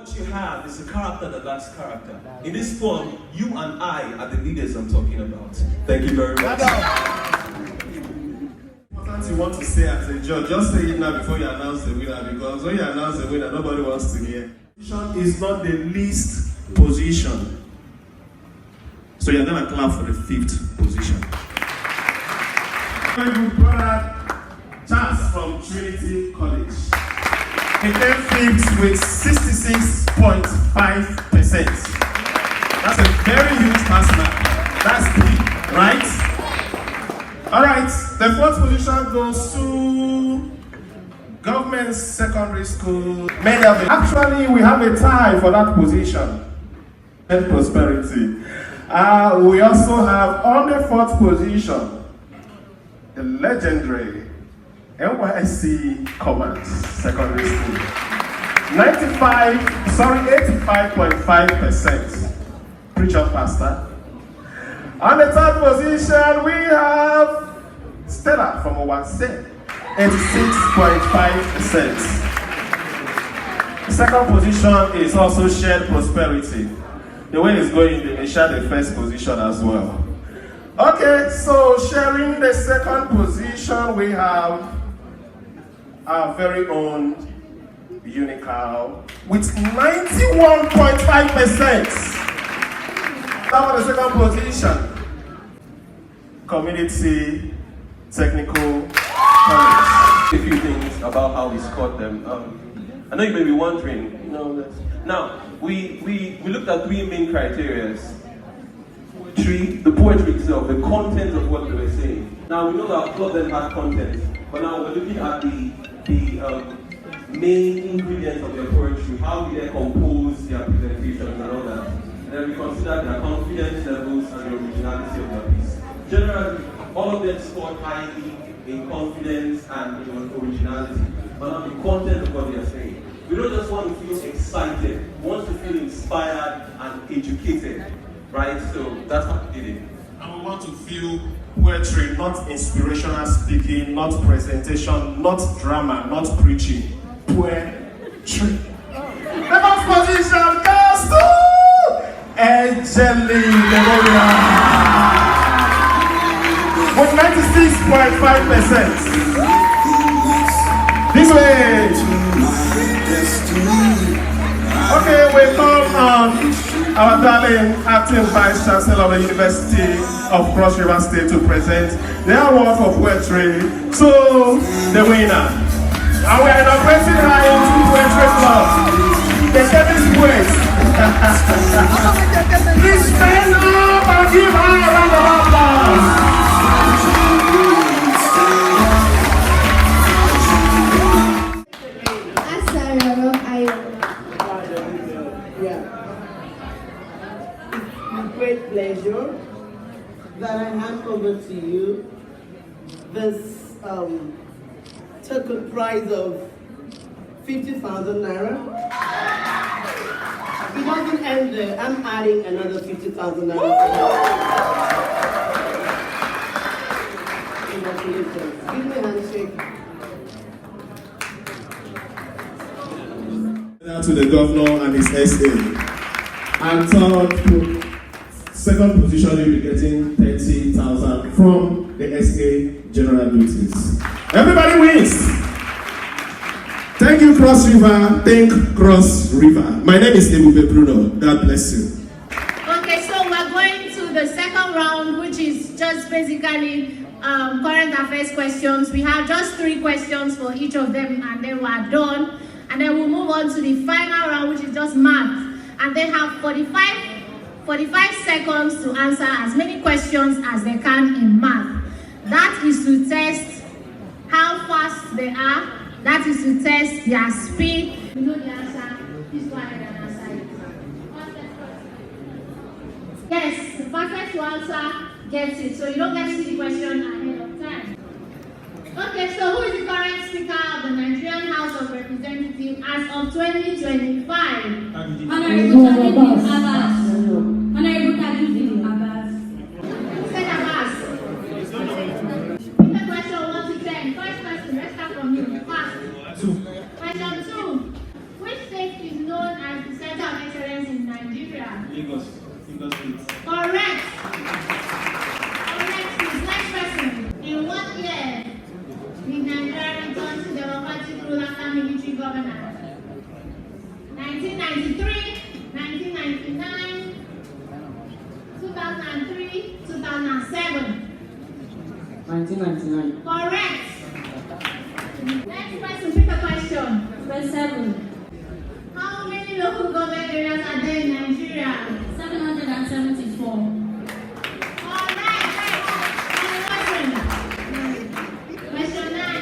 What you have is a character that lacks character. In this form, you and I are the leaders I'm talking about. Thank you very much. What you want to say as a judge, just say it now before you announce the winner, because when you announce the winner, nobody wants to hear. Position is not the least position. So you're going to clap for the 5th position. Very good brother, Charles from Trinity College. He came 5th with 66.5%. That's a very huge pass mark. That's big, right? Alright, the 4th position goes to Government Secondary School. Actually, we have a tie for that position. And prosperity. We also have on the 4th position the legendary NYSC Command Secondary School. 85.5%. Preacher pastor. On the 3rd position, we have Stella from Owanse, 86.5%. The 2nd position is also shared prosperity. The way it's going, they may share the 1st position as well. Okay, so sharing the 2nd position, we have our very own Unical with 91.5%. That was the 2nd position. Community Technical College. A few things about how we scored them. I know you may be wondering, now we looked at 3 main criteria. The poetry itself, the content of what they were saying. Now we know that all of them had content, but now we're looking at the main ingredients of their poetry. How do they compose their presentations and all that? And then we consider their confidence levels and the originality of their piece. Generally, all of them scored highly in confidence and originality, but not the content of what they are saying. We don't just want to feel excited, we want to feel inspired and educated, right? So that's what we did it. And we want to feel poetry, not inspirational speaking, not presentation, not drama, not preaching. Poetry. The 1st position goes to Angelina with 96.5%. This way. Okay, we call on our darling acting Vice Chancellor of the University of Cross River State to present their award for poetry to the winner. And we are inaugurating her into Poetry Club. The service poet. Please stand up and give her a round of applause. Great pleasure that I hand over to you this token prize of 50,000 naira. It doesn't end there. I'm adding another 50,000 naira. Congratulations. Give me a handshake. To the governor and his SA. And 2nd position, you'll be getting 30,000 from the SA General Duties. Everybody wins! Thank you, Cross River. Thank Cross River. My name is Ebube Bruno. God bless you. Okay, so we're going to the 2nd round, which is just basically current affairs questions. We have just 3 questions for each of them, and then we're done. And then we'll move on to the final round, which is just math. And they have 45 seconds to answer as many questions as they can in math. That is to test how fast they are. That is to test their speed. You know the answer. Please go ahead and answer it. Yes, the perfect to answer gets it. So you don't get to see the question ahead of time. Okay, so who is the current Speaker of the Nigerian House of Representatives as of 2025? Honorable Abbas. Honorable Abbas. Say Abbas. The question 1 to 10. First question, let's start from you. Fast. 2. Question 2. Which state is known as the governor? 1993, 1999, 2003, 2007. 1999. Correct. Next person, pick a question. Number 7. How many local government areas are there in Nigeria? 774. Correct. Question 9.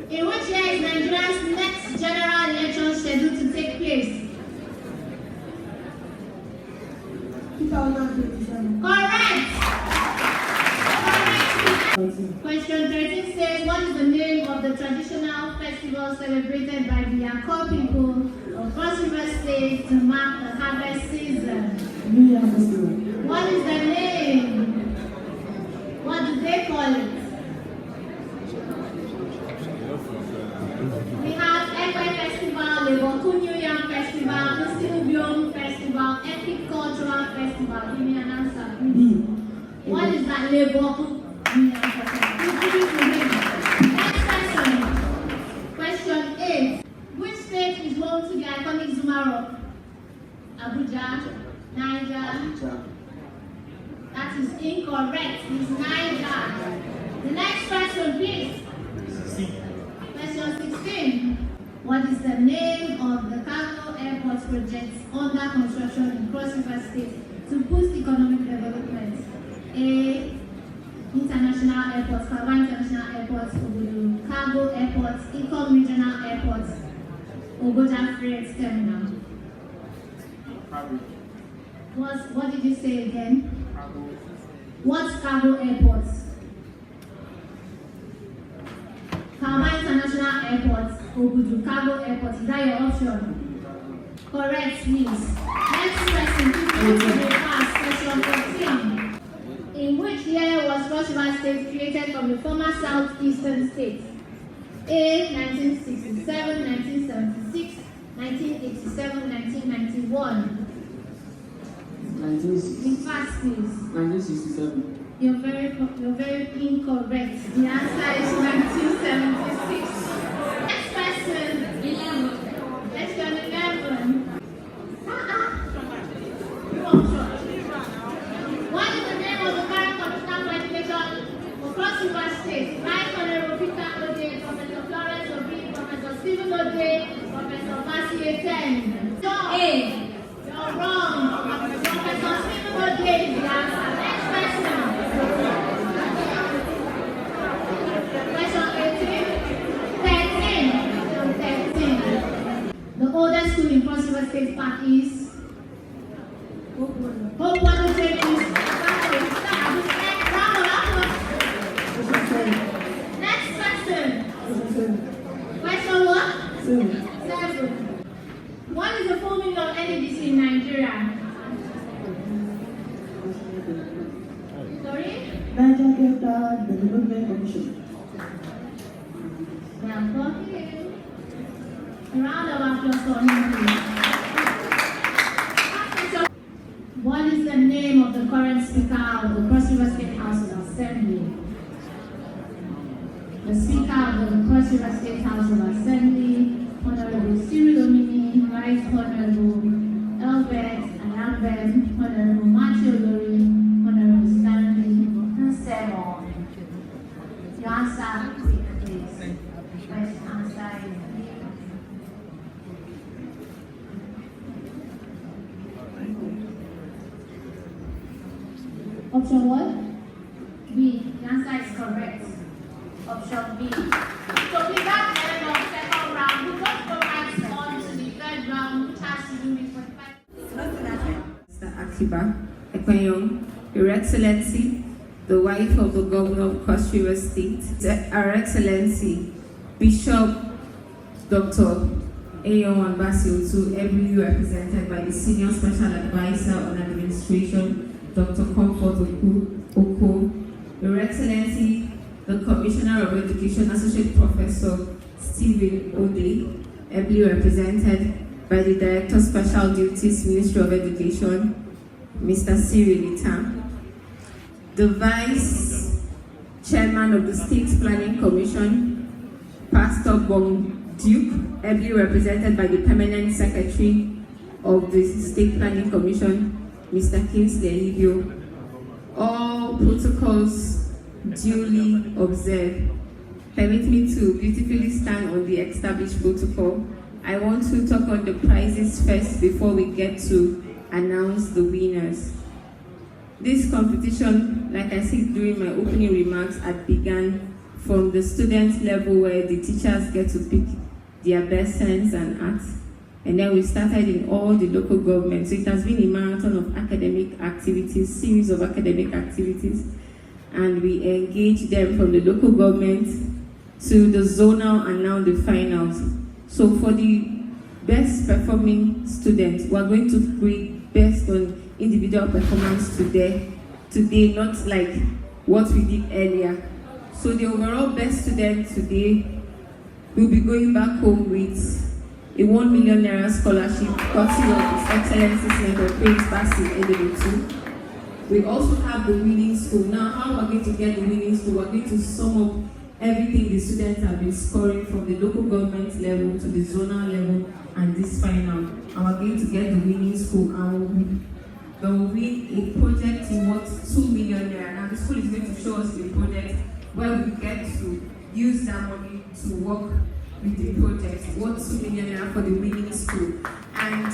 In which year is Nigeria's next general election scheduled to take place? 2027. Correct. Question 13 says, what is the name of the traditional festival celebrated by the Akko people of Cross River State to mark the harvest season? New Year Festival. What is the name? What do they call it? We have Ekwe Festival, the Boku New Yam Festival, the Silbium Festival, Epic Cultural Festival. Give me an answer. What is that label? Next question. Question 8. Which state is home to the iconic Zuma Rock? Abuja, Niger. That is incorrect. It's Niger. The next question, please. Question 16. What is the name of the cargo airport project under construction in Cross River State to boost economic development? A. International Airport, Calabar International Airport, Obodo Cargo Airport, Ecom Regional Airport, Ogoja Freight Terminal. What did you say again? What cargo airport? Calabar International Airport, Obodo Cargo Airport. Is that your option? Correct, please. Next question, question 14. In which year was Cross River State created from the former southeastern states? A. 1967, 1976, 1987, 1991. 1967. Fast, please. 1967. You're very incorrect. The answer is 1976. Next question. 11. Question 11. What is the name of the current commissioner for education for Cross River State? Right Honorable Peter Ode, Professor Florence Obi, Professor Stephen Ode, Professor Mercy Eten. A. You're wrong. Professor Stephen Ode is the answer. Next question. Question 13. The oldest school in Cross River State Park is Hope Water Training. Next question. Question what? 7. What is the full meaning of NDDC in Nigeria? Sorry? Niger Delta Development Commission. Yeah, okay. A round of applause for him, please. What is the name of the current Speaker of the Cross River State House of Assembly? The Speaker of the Cross River State House of Assembly, Honorable Cyril Omini, Right Honorable Albert Ayabem, Honorable Matthew Lori, Honorable Stanley Nsemon. Your answer, quick, please. First answer is B. Option what? B. The answer is correct. Option B. So we got the end of the second round. We will go right on to the third round, which has to do with 45. Mr. Akiba Ekwenyong, Your Excellency, the wife of the Governor of Cross River State, Her Excellency, Bishop Dr. Ayon Abasiofiok, ably represented by the Senior Special Advisor on Administration, Dr. Comfort Oko, Your Excellency, the Commissioner of Education, Associate Professor Stephen Ode, ably represented by the Director Special Duties, Ministry of Education, Mr. Cyril Itam, the Vice Chairman of the State Planning Commission, Pastor Bong Duke, ably represented by the Permanent Secretary of the State Planning Commission, Mr. Kingsley Elivio. All protocols duly observed. Permit me to beautifully stand on the established protocol. I want to talk on the prizes first before we get to announce the winners. This competition, like I said during my opening remarks, had begun from the student level where the teachers get to pick their best science and arts. And then we started in all the local governments. So it has been a marathon of academic activities, series of academic activities. And we engage them from the local government to the zonal and now the finals. So for the best performing students, we are going to grade based on individual performance today, not like what we did earlier. So the overall best student today will be going back home with a 1 million naira scholarship courtesy of His Excellency Senator Prince Bassey Edelutu. We also have the winning school. Now, how we're going to get the winning school? We're going to sum up everything the students have been scoring from the local government level to the zonal level and this final. And we're going to get the winning school and they'll win a project worth 2 million naira. Now, the school is going to show us the project where we get to use that money to work with the project, worth 2 million naira for the winning school. And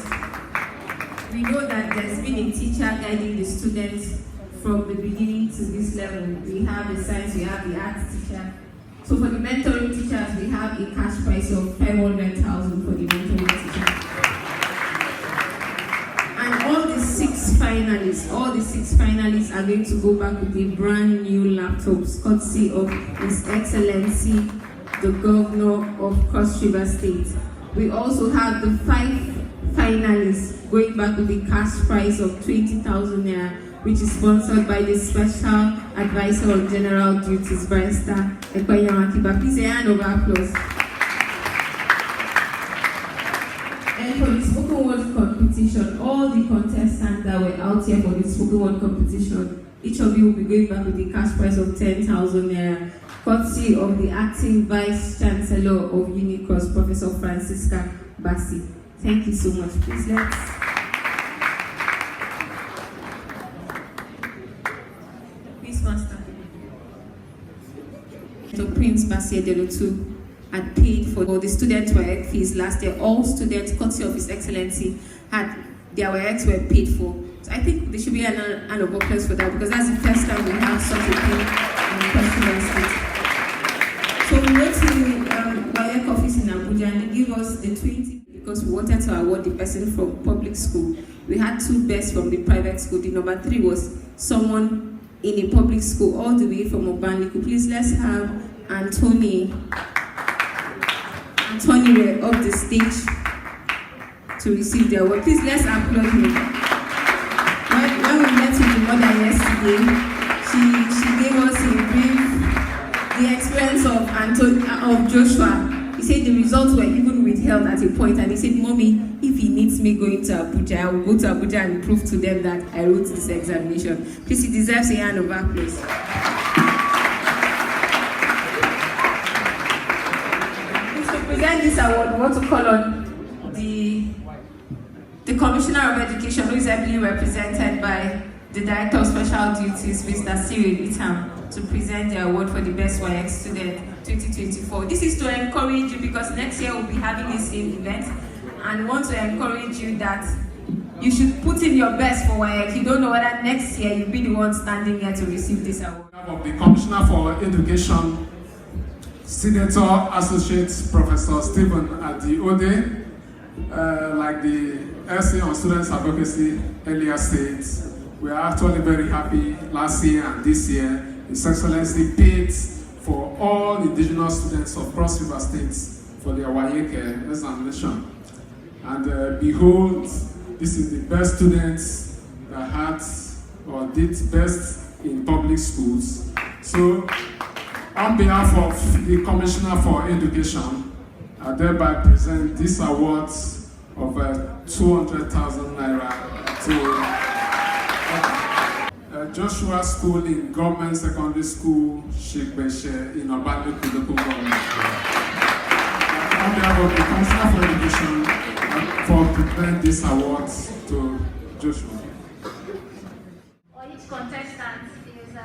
we know that there's been a teacher guiding the students from the beginning to this level. We have the science, we have the arts teacher. So for the mentoring teachers, we have a cash prize of 500,000 for the mentoring teacher. And all the six finalists are going to go back with a brand new laptops, courtesy of His Excellency, the Governor of Cross River State. We also have the 5 finalists going back with a cash prize of 20,000 naira, which is sponsored by the Special Advisor on General Duties, Barrister Abasiofiok Akpabio. Please a hand of applause. And for the spoken word competition, all the contestants that were out here for the spoken word competition, each of you will be going back with a cash prize of 10,000 naira, courtesy of the Acting Vice Chancellor of Unicross, Professor Francisca Bassi. Thank you so much. Please Please, Master. So Prince Bassi Edelutu had paid for the student WAEC fees last year. All students, courtesy of His Excellency, had their WAECs were paid for. So I think there should be an of applause for that, because that's the first time we have such a thing in the State. So we went to WAEC office in Abuja and they gave us the 20 because we wanted to award the person from public school. We had 2 best from the private school. The number 3 was someone in a public school all the way from Obanliku. Please let's have Anthony off the stage to receive the award. Please let's applaud him. When we met with the mother yesterday, she gave us a brief the experience of Joshua. He said the results were even withheld at a point, and he said, "Mommy, if he needs me going to Abuja, I will go to Abuja and prove to them that I wrote this examination." Please, he deserves a hand of applause. To present this award, we want to call on the Commissioner of Education, who is ably represented by the Director of Special Duties, Mr. Cyril Itam, to present the award for the Best WAEC Student 2024. This is to encourage you, because next year we'll be having the same event, and want to encourage you that you should put in your best for WAEC. You don't know whether next year you'll be the one standing here to receive this award. Of the Commissioner for Education, Senator Associate Professor Stephen Adiode, like the essay on Students Advocacy earlier states, we are actually very happy last year and this year His Excellency paid for all indigenous students of Cross River State for their WAEC examination. And behold, this is the best students that had or did best in public schools. So, on behalf of the Commissioner for Education, I thereby present this award of 200,000 naira to Joshua School in Government Secondary School, Sheikh Beshe in Obanliku local government. on behalf of the Commissioner for Education for preparing these awards to Joshua. For each contestant is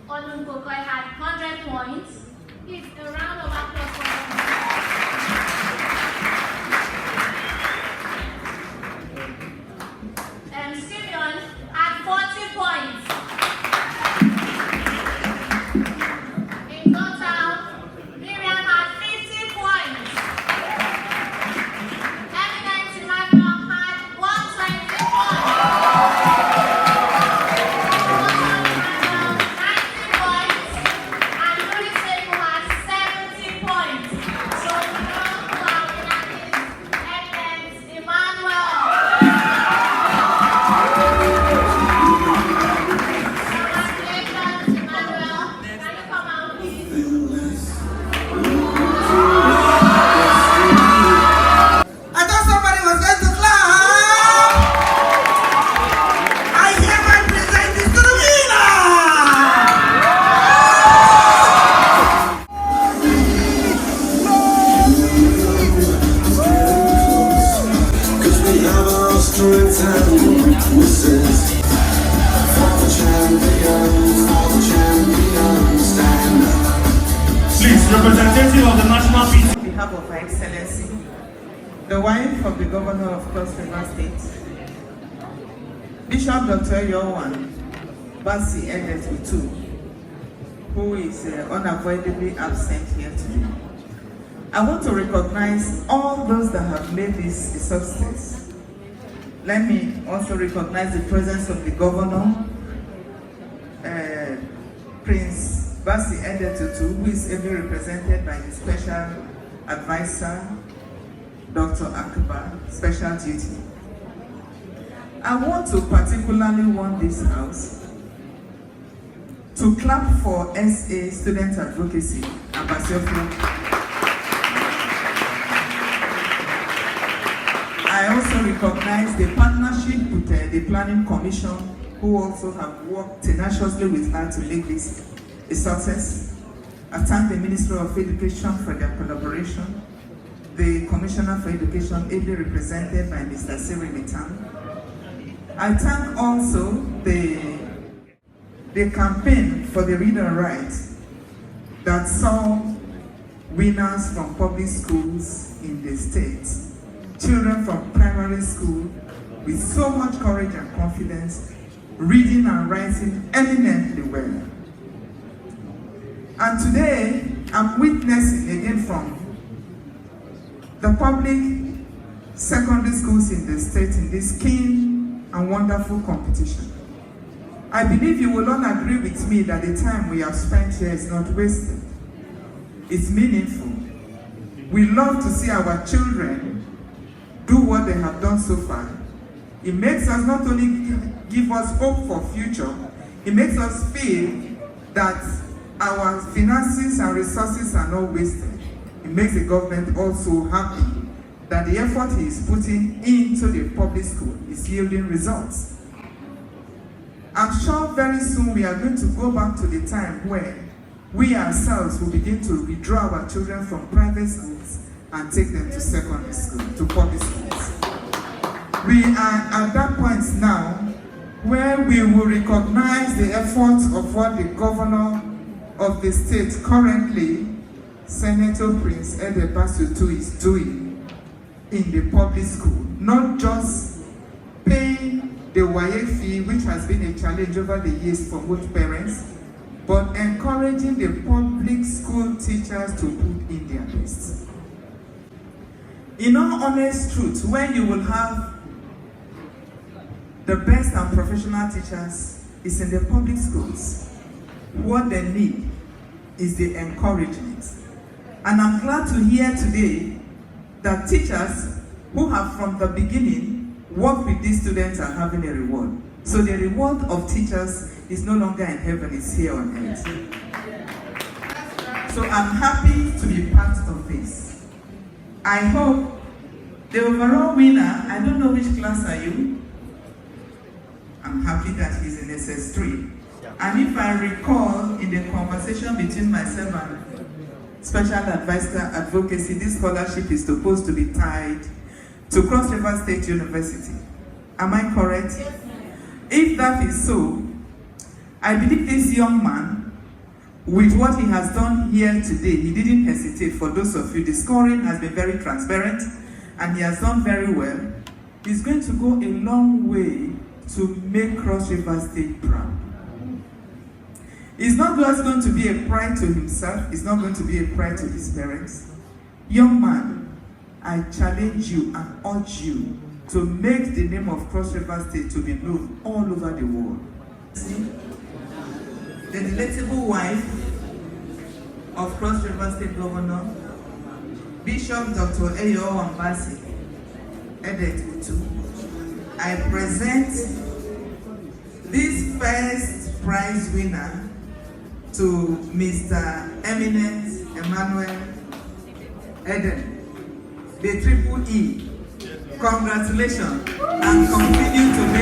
Odun Kokoi had 100 points. It's a round of applause for them. Simeon had 40 points. In total, Miriam had 50 points. Eminent Emmanuel had 120 points. 90 points. And Rudy Seiko had 70 points. So we know who our winner is. Eminent Emmanuel. I thought somebody was going to clap. I hereby present this to the winner. Cause we have our strengths and weaknesses. For the champions, stand up. Please, representative of the National Peace. On behalf of Her Excellency, the wife of the Governor of Cross River State, Bishop Dr. Yowan Basi Edetutu, who is unavoidably absent here today. I want to recognize all those that have made this a success. Let me also recognize the presence of the Governor, Prince Basi Edetutu, who is ably represented by the Special Advisor, Dr. Akpabio, Special Duty. I want to particularly want this House to clap for SA Students Advocacy, Abasiofiok. I also recognize the partnership with the Planning Commission, who also have worked tenaciously with her to make this a success. I thank the Ministry of Education for their collaboration, the Commissioner for Education, ably represented by Mr. Cyril Mitan. I thank also the campaign for the read and write that saw winners from public schools in the state, children from primary school with so much courage and confidence, reading and writing eminently well. And today, I'm witnessing again from the public secondary schools in the state in this keen and wonderful competition. I believe you will all agree with me that the time we have spent here is not wasted. It's meaningful. We love to see our children do what they have done so far. It makes us not only give us hope for future, it makes us feel that our finances and resources are not wasted. It makes the government also happy that the effort he is putting into the public school is yielding results. I'm sure very soon we are going to go back to the time where we ourselves will begin to withdraw our children from private schools and take them to secondary school, to public schools. We are at that point now where we will recognize the efforts of what the governor of the state currently, Senator Prince Edebasutu, is doing in the public school. Not just paying the WAEC fee, which has been a challenge over the years for most parents, but encouraging the public school teachers to put in their best. In all honest truth, when you will have the best and professional teachers is in the public schools. What they need is the encouragement. And I'm glad to hear today that teachers who have from the beginning worked with these students are having a reward. So the reward of teachers is no longer in heaven, it's here on earth. So I'm happy to be part of this. I hope the overall winner, I don't know which class are you? I'm happy that he's in SS3. And if I recall in the conversation between myself and Special Advisor Advocacy, this scholarship is supposed to be tied to Cross River State University. Am I correct? If that is so, I believe this young man, with what he has done here today, he didn't hesitate. For those of you, the scoring has been very transparent and he has done very well. He's going to go a long way to make Cross River State proud. It's not just going to be a pride to himself, it's not going to be a pride to his parents. Young man, I challenge you and urge you to make the name of Cross River State to be known all over the world. The delectable wife of Cross River State Governor, Bishop Dr. Ayo Ambasi, Edet Utu, I present this first prize winner to Mr. Eminent Emmanuel Eden, the Triple E. Congratulations and continue to make